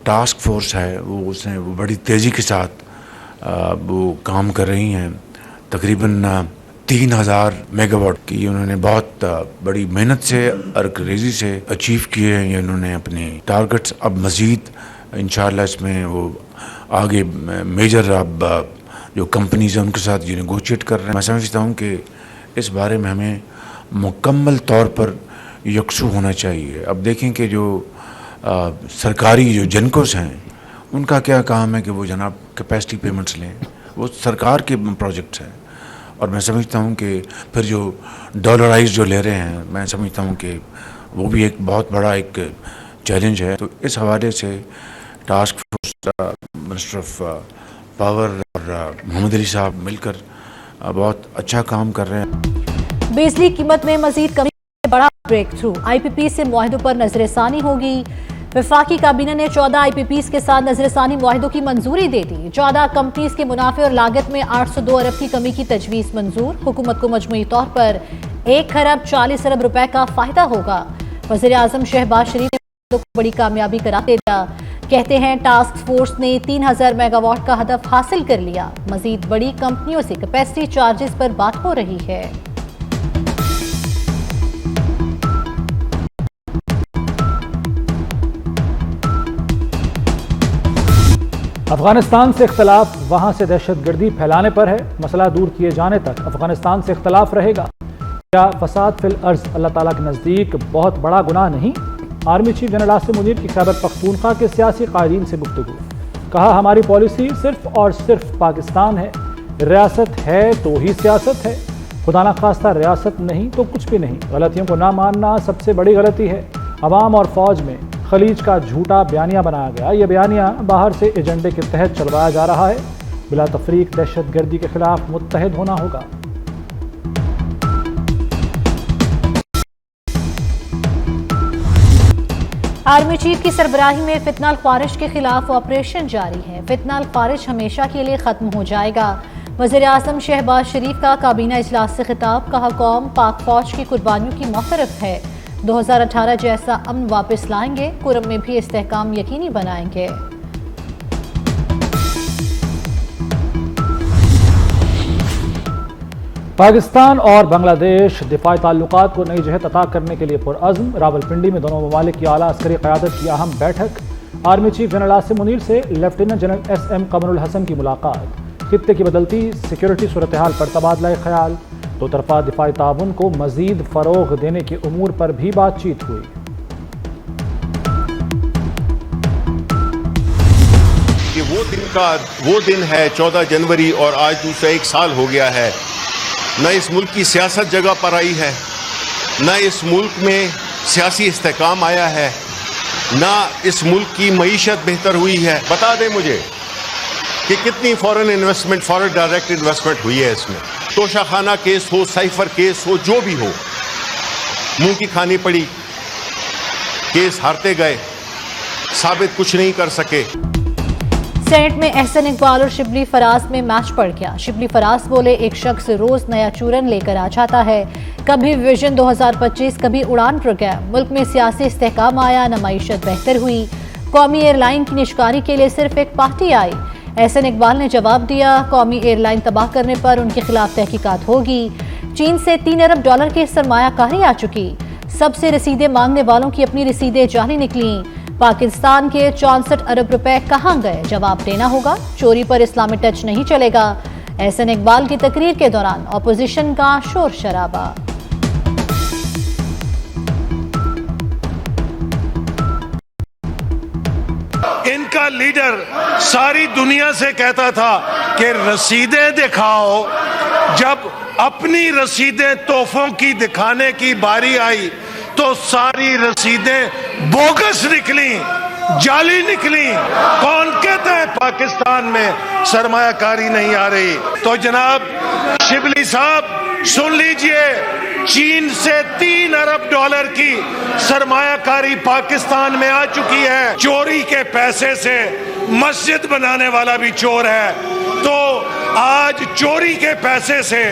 Task force है वो बड़ी तेज़ी के साथ वो काम कर रही हैं। तकरीबन 3000 मेगावाट की उन्होंने बहुत बड़ी मेहनत से और रेजी से अचीव किए हैं ये उन्होंने अपने टारगेट्स। अब मज़ीद इंशाअल्लाह इसमें वो आगे मेजर अब जो कंपनीज हैं उनके साथ ये नेगोशिएट कर रहे हैं। मैं समझता हूँ कि इस बारे में हमें मुकम्मल तौर पर यकसू होना चाहिए। अब देखें कि जो सरकारी जो जेनकोस हैं उनका क्या काम है कि वो जनाब कैपेसिटी पेमेंट्स लें, वो सरकार के प्रोजेक्ट्स हैं। और मैं समझता हूँ कि फिर जो डॉलराइज जो ले रहे हैं, मैं समझता हूँ कि वो भी एक बहुत बड़ा एक चैलेंज है। तो इस हवाले से task force minister of power और मोहम्मद अली साहब मिलकर बहुत अच्छा काम कर रहे हैं। बिजली कीमत में मजीद कमी बड़ा ब्रेक थ्रू, IPP से मुआहदों पर नजरसानी होगी। वफाकी काबीना ने 14 IPPs के साथ नजरसानी मुआहदों की मंजूरी दे दी। 14 कंपनीज के मुनाफे और लागत में 802 अरब की कमी की तजवीज़ मंजूर। हुकूमत को मजमूई तौर पर 1 खरब 40 अरब रुपए का फायदा होगा। वज़ीर आज़म शहबाज शरीफ ने बड़ी कामयाबी करार दे दिया। कहते हैं टास्क फोर्स ने 3000 मेगावाट का हदफ हासिल कर लिया। मजीद बड़ी कंपनियों से कैपेसिटी चार्जेस पर बात हो रही है। अफगानिस्तान से इख्तलाफ वहां से दहशतगर्दी फैलाने पर है। मसला दूर किए जाने तक अफगानिस्तान से इख्तलाफ रहेगा। क्या फसाद फिल अर्ज अल्लाह ताला के नज़दीक बहुत बड़ा गुनाह नहीं? Army chief general Asim Munir की खैबर पख्तूनख्वा के सियासी कायदीन से गुफ्तगू। कहा हमारी पॉलिसी सिर्फ और सिर्फ पाकिस्तान है। रियासत है तो ही सियासत है, खुदा ना खास्ता रियासत नहीं तो कुछ भी नहीं। गलतियों को ना मानना सबसे बड़ी गलती है। अवाम और फौज में खलीज का झूठा बयानिया बनाया गया। यह बयानिया बाहर से एजेंडे के तहत चलवाया जा रहा है। बिला तफरीक दहशतगर्दी के खिलाफ मुत्तहिद होना होगा। आर्मी चीफ की सरबराही में फितना ख्वारिश के खिलाफ ऑपरेशन जारी है। फितना ख्वारिश हमेशा के लिए खत्म हो जाएगा। वज़ीर आज़म शहबाज शरीफ का काबीना इजलास से खिताब। कहा कौम पाक फौज की कुर्बानियों की मोतरफ है। 2018 जैसा अमन वापस लाएंगे। कुरम में भी इस्तेहकाम यकीनी बनाएंगे। पाकिस्तान और बांग्लादेश दिफाई ताल्लुकात को नई जहत अता करने के लिए पुरअज़्म। रावलपिंडी में दोनों ममालिक की आला अस्करी क़यादत की अहम बैठक। Army chief general Asim Munir से lieutenant general SM Qamrul Hasan की मुलाकात। खित्ते की बदलती सिक्योरिटी सूरत हाल पर तबादला ख्याल। दो तरफा दिफाई ताउन को मजीद फरोग देने के उमूर पर भी बातचीत हुई। कि वो दिन है 14 जनवरी और आज दूसरा 1 साल हो गया है। न इस मुल्क की सियासत जगह पर आई है, न इस मुल्क में सियासी इस्तेहकाम आया है, न इस मुल्क की मईशत बेहतर हुई है। बता दें मुझे कि कितनी foreign investment, foreign direct investment हुई है इसमें। तोशाखाना केस हो, साइफर केस हो, जो भी हो, मुंह की खानी पड़ी, केस हारते गए, साबित कुछ नहीं कर सके। सेनेट में एहसन इकबाल और शिबली फराज में मैच पड़ गया। शिबली फराज बोले एक शख्स रोज नया चूरन लेकर आ जाता है। कभी विजन 2025, कभी उड़ान प्रोग्राम। मुल्क में सियासी इस्तेहकाम आया, न मईशत बेहतर हुई। कौमी एयरलाइन की निष्कारी के लिए सिर्फ एक पार्टी आई। एहसन इकबाल ने जवाब दिया कौमी एयरलाइन तबाह करने पर उनके खिलाफ तहकीकात होगी। चीन से 3 अरब डॉलर की सरमायाकारी आ चुकी। सबसे रसीदें मांगने वालों की अपनी रसीदें जाली निकली। पाकिस्तान के 64 अरब रुपए कहां गए? जवाब देना होगा। चोरी पर इस्लामी टच नहीं चलेगा। एहसन इकबाल की तकरीर के दौरान अपोजिशन का शोर शराबा। इनका लीडर सारी दुनिया से कहता था कि रसीदें दिखाओ। जब अपनी रसीदें तोहफों की दिखाने की बारी आई तो सारी रसीदें बोगस निकली, जाली निकली। कौन कहता है पाकिस्तान में सरमायाकारी नहीं आ रही? तो जनाब शिबली साहब सुन लीजिए, चीन से 3 अरब डॉलर की सरमायाकारी पाकिस्तान में आ चुकी है। चोरी के पैसे से मस्जिद बनाने वाला भी चोर है। तो आज चोरी के पैसे से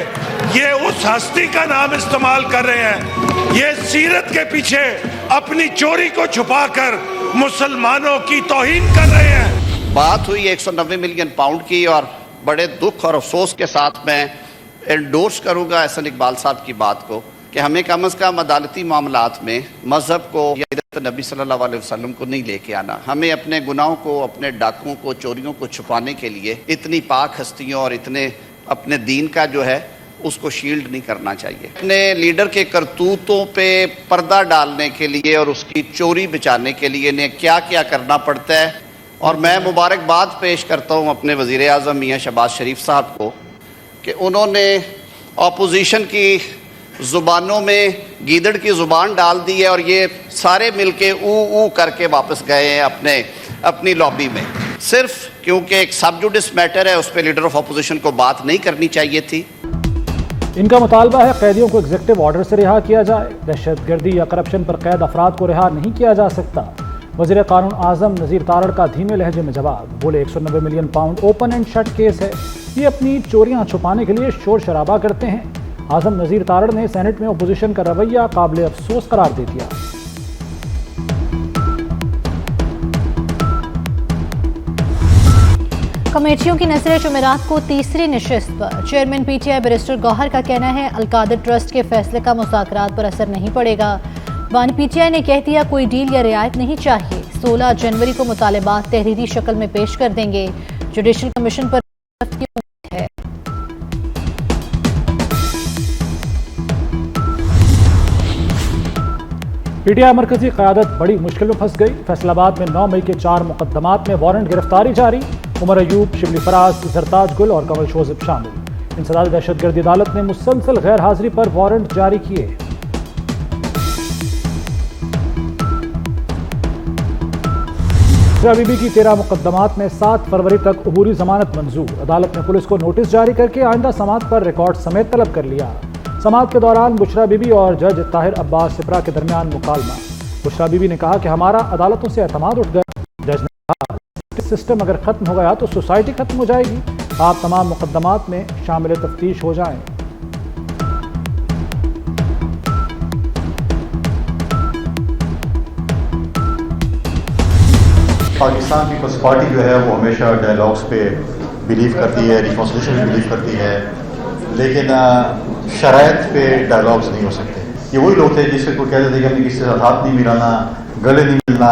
ये उस हस्ती का नाम इस्तेमाल कर रहे हैं। ये सीरत के पीछे अपनी चोरी को छुपाकर मुसलमानों की तौहीन कर रहे हैं। बात हुई 190 मिलियन पाउंड की और बड़े दुख और अफसोस के साथ मैं एंडोर्स करूंगा एहसन इकबाल साहब की बात को कि हमें कम अज़ कम अदालती मामलात में मज़हब को या इदत नबी सल्लल्लाहु अलैहि वसल्लम को नहीं लेके आना। हमें अपने गुनाहों को, अपने डाकों को, चोरियों को छुपाने के लिए इतनी पाक हस्तियों और इतने अपने दीन का जो है उसको शील्ड नहीं करना चाहिए। अपने लीडर के करतूतों पे पर्दा डालने के लिए और उसकी चोरी बचाने के लिए इन्हें क्या क्या करना पड़ता है। और मैं मुबारकबाद पेश करता हूँ अपने वज़ीर आज़म मियाँ शहबाज शरीफ साहब को कि उन्होंने अपोजिशन की ज़ुबानों में गीदड़ की ज़ुबान डाल दी है और ये सारे मिलके ऊ करके वापस गए हैं अपनी लॉबी में, सिर्फ क्योंकि एक सब जुडिस मैटर है उस पर लीडर ऑफ अपोजिशन को बात नहीं करनी चाहिए थी। इनका मुतालबा है कैदियों को एग्जीक्यूटिव ऑर्डर से रिहा किया जाए। दहशतगर्दी या करप्शन पर कैद अफराद को रिहा नहीं किया जा सकता। वज़ीर कानून आज़म नज़ीर तारड़ का धीमे लहजे में जवाब, बोले 190 million pound open and shut case है, ये अपनी चोरियां छुपाने के लिए शोर शराबा करते हैं। आज़म नज़ीर तारड़ ने सेनेट में अपोजिशन का रवैया काबिल अफसोस करार दे दिया। कमेटियों की नजरें जुमेरात को तीसरी नशिस्त पर। चेयरमैन पीटीआई बैरिस्टर गौहर का कहना है अलकादर ट्रस्ट के फैसले का मुज़ाकरात पर असर नहीं पड़ेगा। बानी पीटीआई ने कह दिया कोई डील या रियायत नहीं चाहिए। 16 जनवरी को मुतालबात तहरीरी शक्ल में पेश कर देंगे। जुडिशल कमीशन पर है। पीटीआई मरकजी क़यादत बड़ी मुश्किल में फंस गई। फैसलाबाद में 9 मई के 4 मुकदमात में वारंट गिरफ्तारी जारी। उमर अयूब, शिबली फराज, जरताज गुल और कमल शोज़िब शामिल। इंसदाद दहशतगर्दी अदालत ने मुसलसल गैर हाजिरी पर वारंट जारी किए। बीबी की 13 मुकदमात में 7 फरवरी तक अबूरी जमानत मंजूर। अदालत ने पुलिस को नोटिस जारी करके आइंदा समाअत पर रिकॉर्ड समेत तलब कर लिया। समाअत के दौरान बुशरा बीबी और जज ताहिर अब्बास सिपरा के दरमियान मुकालमा। बुशरा बीबी ने कहा कि हमारा अदालतों से एतमाद उठ गया। जज ने कहा सिस्टम अगर खत्म हो गया तो सोसाइटी खत्म हो जाएगी। आप तमाम मुकदमात में शामिल तफ्तीश हो जाएं। पाकिस्तान पीपल्स पार्टी जो है वो हमेशा डायलॉग्स पे बिलीव करती है, रिकॉन्सिलिएशन पे बिलीव करती है, लेकिन शराइत पे डायलॉग्स नहीं हो सकते। ये वही लोग थे जिससे कोई कहते थे कि हमें किसी के साथ हाथ नहीं मिलाना, गले नहीं मिलना।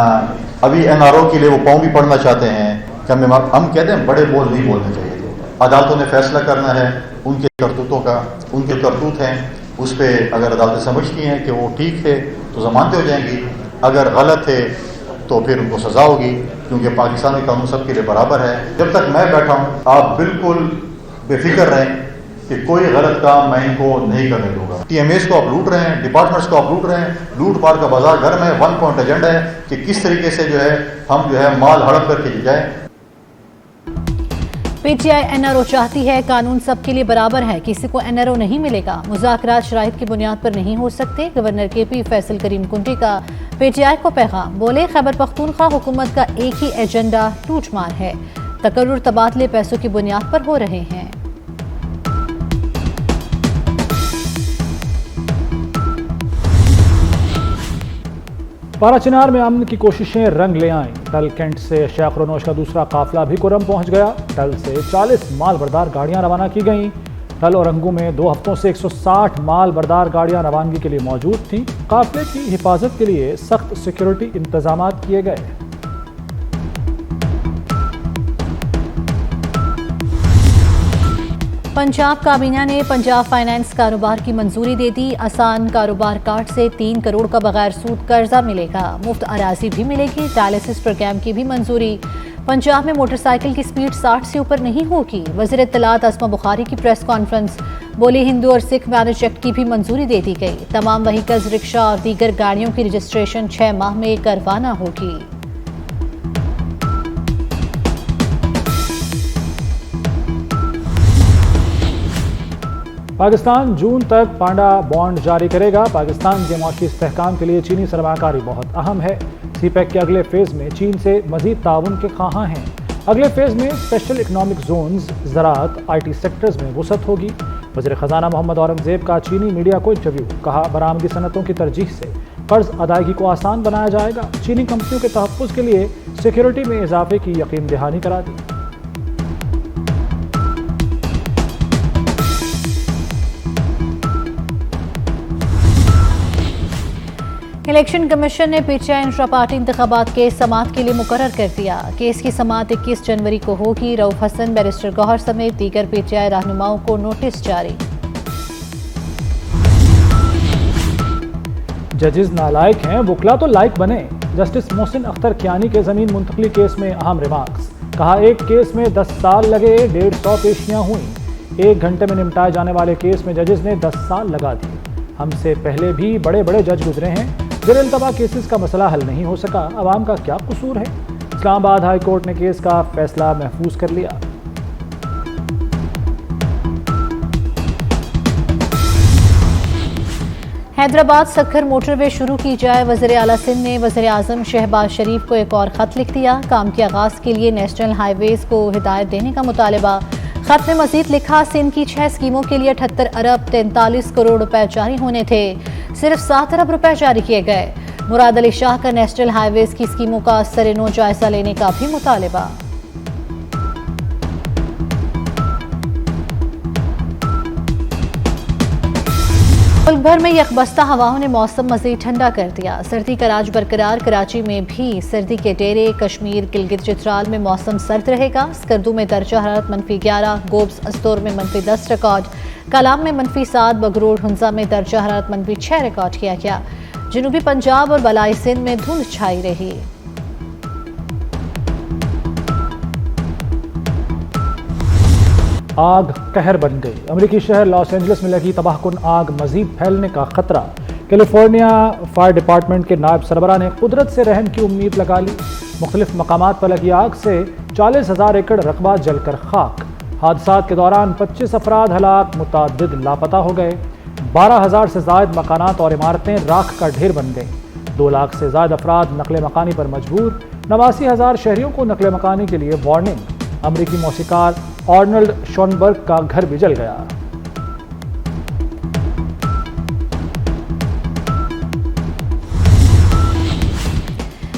अभी एनआरओ के लिए वो पाँव भी पढ़ना चाहते हैं कि हम कहते हैं बड़े बोल नहीं बोलने चाहिए। अदालतों ने फैसला करना है उनके करतूतों का, उनके करतूत हैं उस पर अगर अदालतें समझती हैं कि वो ठीक है तो जमानतें हो जाएंगी, अगर गलत है तो फिर उनको सजा होगी, क्योंकि पाकिस्तान का कानून सबके लिए बराबर है। जब तक मैं बैठा हूँ आप बिल्कुल बेफिक्र रहें कि कोई गलत काम मैं इनको नहीं करने दूंगा। टीएमएस को आप लूट रहे हैं, डिपार्टमेंट्स को आप लूट रहे हैं, लूट पाट का बाजार गर्म है। 1 पॉइंट एजेंडा है कि किस तरीके से जो है हम जो है माल हड़प करके जाए। पीटीआई एनआरओ चाहती है कानून सबके लिए बराबर है, किसी को एनआरओ नहीं मिलेगा। मुज़ाकरात शराइत की बुनियाद पर नहीं हो सकते। गवर्नर केपी फैसल करीम कुंटी का पीटीआई को पैगाम, बोले खैबर पख्तूनख्वा हुकूमत का एक ही एजेंडा टूटमार है। तकर्रुर तबादले पैसों की बुनियाद पर हो रहे हैं। पाराचिनार में अमन की कोशिशें रंग ले आईं। टल कैंट से शेख रोनोश का दूसरा काफिला भी कुरम पहुंच गया। टल से 40 माल बरदार गाड़ियां रवाना की गईं। टल और रंगू में 2 हफ्तों से 160 माल बरदार गाड़ियां रवानगी के लिए मौजूद थीं। काफिले की हिफाजत के लिए सख्त सिक्योरिटी इंतजाम किए गए। पंजाब काबीना ने पंजाब फाइनेंस कारोबार की मंजूरी दे दी। आसान कारोबार कार्ड से 3 करोड़ का बगैर सूद कर्जा मिलेगा। मुफ्त अराजी भी मिलेगी। डायलिसिस प्रोग्राम की भी मंजूरी। पंजाब में मोटरसाइकिल की स्पीड 60 से ऊपर नहीं होगी। वज़ीर इत्तलात आसमा बुखारी की प्रेस कॉन्फ्रेंस, बोली हिंदू और सिख मैरिज एक्ट की भी मंजूरी दे दी गई। तमाम व्हीकल्स, रिक्शा और दीगर गाड़ियों की रजिस्ट्रेशन 6 माह में करवाना होगी। पाकिस्तान जून तक पांडा बॉन्ड जारी करेगा। पाकिस्तान के मुआशी इस्तेहकाम के लिए चीनी सरमाकारी बहुत अहम है। सीपैक के अगले फेज में चीन से मजीद ताउन के ख्वाहां हैं। अगले फेज में स्पेशल इकनॉमिक जोन्स, ज़राअत, IT सेक्टर्स में वुसअत होगी। वज़ीर ख़जाना मोहम्मद औरंगज़ेब का चीनी मीडिया को इंटरव्यू, कहा बरामदी सनतों की तरजीह से قرض ادائیگی کو آسان بنایا جائے گا۔ چینی کمپنیوں کے تحفظ کے لیے سیکیورٹی میں اضافے کی یقین دہانی کرا دی۔ الیکشن کمیشن نے P T I intra party انتخابات کیس سماعت کے لیے مقرر کر دیا۔ کیس کی سماعت 21 جنوری کو ہوگی۔ رؤف حسن، بیرسٹر گوہر سمیت دیگر پی ٹی آئی رہنماؤں کو نوٹس جاری۔ ججز نالائق ہیں، وکلا تو لائق بنے۔ جسٹس محسن اختر کیانی کے زمین منتقلی کیس میں اہم ریمارکس۔ کہا ایک کیس میں 10 سال لگے، 150 پیشیاں ہوئیں۔ 1 گھنٹے میں نمٹائے جانے والے کیس میں ججز نے 10 سال لگا دیے۔ ہم سے پہلے بھی بڑے بڑے جج گزرے ہیں، زیر التوا کیسز کا مسئلہ حل نہیں ہو سکا، عوام کا کیا قصور ہے؟ اسلام آباد ہائی کورٹ نے کیس کا فیصلہ محفوظ کر لیا۔ حیدرآباد سکھر موٹر وے شروع کی جائے۔ وزیر اعلیٰ سندھ نے وزیر اعظم شہباز شریف کو ایک اور خط لکھ دیا۔ کام کے آغاز کے لیے نیشنل ہائی ویز کو ہدایت دینے کا مطالبہ۔ خط میں مزید لکھا سندھ کی 6 اسکیموں کے لیے 78 ارب 43 کروڑ روپے جاری ہونے تھے، صرف 7 ارب روپے جاری کیے گئے۔ مراد علی شاہ کا نیشنل ہائی ویز کی اسکیموں کا سرنو جائزہ لینے کا بھی مطالبہ۔ ملک بھر میں یکبستہ ہواؤں نے موسم مزید ٹھنڈا کر دیا۔ سردی کا راج برقرار، کراچی میں بھی سردی کے ڈیرے۔ کشمیر، گلگت چترال میں موسم سرد رہے گا۔ اسکردو میں درجہ حرارت -11، گوبس استور میں -10 ریکارڈ، کلام میں -7، بگروڑ ہنزا میں درجہ حرارت -6 ریکارڈ کیا گیا۔ جنوبی پنجاب اور بالائی سندھ میں دھند چھائی رہی۔ آگ قہر بن گئی۔ امریکی شہر لاس اینجلس میں لگی تباہ کن آگ، مزید پھیلنے کا خطرہ۔ کیلیفورنیا فائر ڈپارٹمنٹ کے نائب سربراہ نے قدرت سے رحم کی امید لگا لی۔ مختلف مقامات پر لگی آگ سے 40,000 ایکڑ رقبہ جل کر خاک۔ حادثات کے دوران 25 افراد ہلاک، متعدد لاپتہ ہو گئے۔ 12,000 سے زائد مکانات اور عمارتیں راکھ کا ڈھیر بن گئیں۔ 2 لاکھ سے زائد افراد نقل مکانی پر مجبور۔ 89,000 شہریوں کو نقل مکانی کے لیے وارننگ۔ امریکی موسیقار آرنلڈ شونبرگ کا گھر بھی جل گیا۔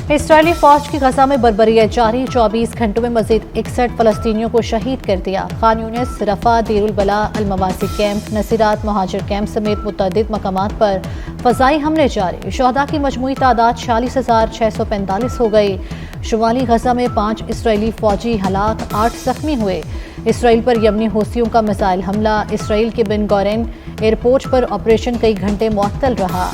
اسرائیلی فوج کی غزہ میں بربریت جاری، 24 گھنٹوں میں مزید 61 فلسطینیوں کو شہید کر دیا۔ خان یونس، رفح، دیر البلا، المواسی کیمپ، نصیرات مہاجر کیمپ سمیت متعدد مقامات پر فضائی حملے جاری۔ شہداء کی مجموعی تعداد 46,645 ہو گئی۔ شمالی غزہ میں 5 اسرائیلی فوجی ہلاک، 8 زخمی ہوئے۔ اسرائیل پر یمنی حوثیوں کا میزائل حملہ، اسرائیل کے بن گورین ایئرپورٹ پر آپریشن کئی گھنٹے معطل رہا۔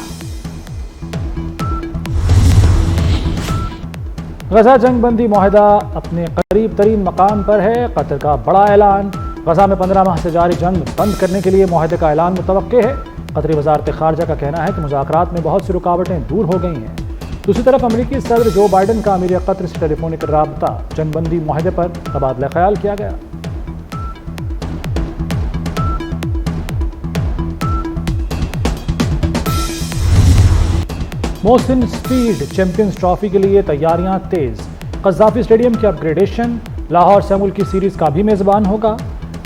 غزہ جنگ بندی معاہدہ اپنے قریب ترین مقام پر ہے، قطر کا بڑا اعلان۔ غزہ میں 15 ماہ سے جاری جنگ بند کرنے کے لیے معاہدے کا اعلان متوقع ہے۔ قطری وزارت خارجہ کا کہنا ہے کہ مذاکرات میں بہت سی رکاوٹیں دور ہو گئی ہیں۔ دوسری طرف امریکی صدر جو بائیڈن کا امیر قطر سے ٹیلی فونک رابطہ، جنگ بندی معاہدے پر تبادلہ خیال کیا گیا۔ محسن سپیڈ چیمپئنز ٹرافی کے لیے تیاریاں تیز۔ قذافی اسٹیڈیم کی اپ گریڈیشن لاہور سے ملکی سیریز کا بھی میزبان ہوگا۔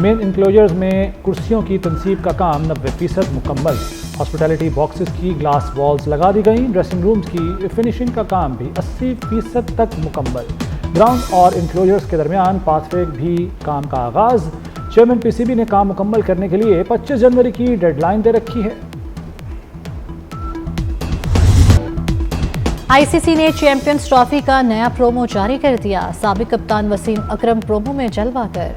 مین انکلوجرز میں کرسیوں کی تنصیب کا کام 90% مکمل۔ ہاسپٹیلٹی باکسز کی گلاس والز لگا دی گئیں۔ ڈریسنگ رومز کی فنشنگ کا کام بھی 80% تک مکمل۔ گراؤنڈ اور انکلوجرز کے درمیان پاتھ وے بھی کام کا آغاز۔ چیئرمین پی سی بی نے کام مکمل کرنے کے لیے 25 جنوری کی ڈیڈ لائن دے رکھی ہے۔ آئی سی سی نے چیمپئنز ٹرافی کا نیا پرومو جاری کر دیا۔ سابق کپتان وسیم اکرم پرومو میں جلوہ گر۔